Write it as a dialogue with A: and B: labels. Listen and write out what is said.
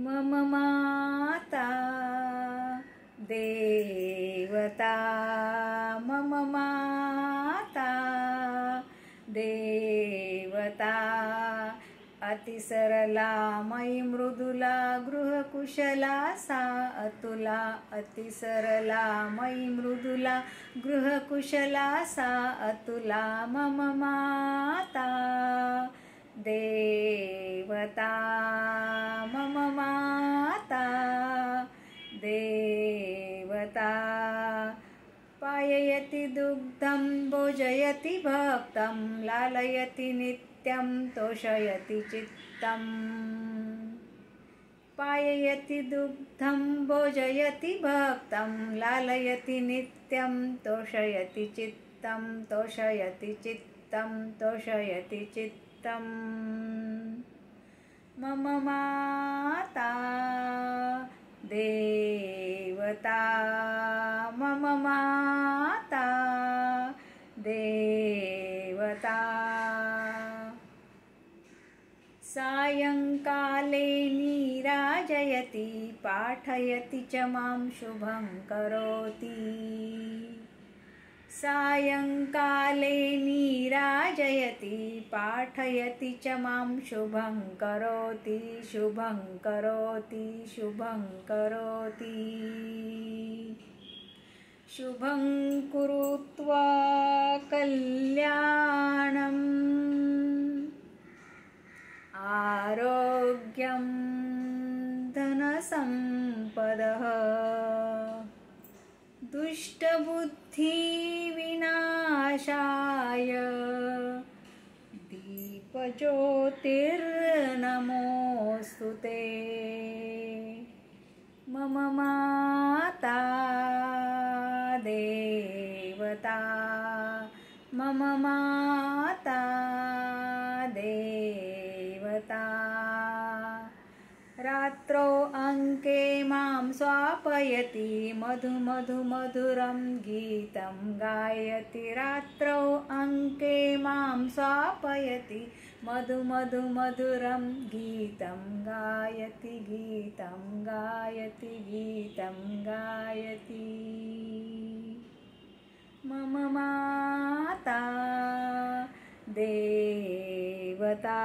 A: मम माता देवता मम माता देवता अतिसरला मयि मृदुला गृहकुशला सा अतुला अतिसरला मयि मृदुला गृहकुशला सा अतुला मम माता देवता मम माता देवता पाययति दुग्धं भोजयति भक्तं लालयति नित्यं तोषयति चित्तं पाययति दुग्धं भोजयति भक्तं लालयति नित्यं तोषयति चित्तं तोषयति चित्तं तोषयति चित्तं मम माता देवता मम माता देवता सायंकाले नीराजयति पाठयति च मां शुभं करोति सायंकाले नीराजयति पाठयति च मां शुभं करोति शुभं करोति शुभं करोति शुभं कुरुत्वा कल्याणम् आरोग्यं धनसम्पदः दुष्टबुद्धिविनाशाय दीपज्योतिर्नमोऽस्तु ते मम माता देवता मम माता देवता रात्रौ अंके मां स्वापयति मधुरं गीतं गायति रात्रौ अंके मां स्वापयति मधुरं गीतं गायति गीतं गायति गीतं गायति मम माता देवता।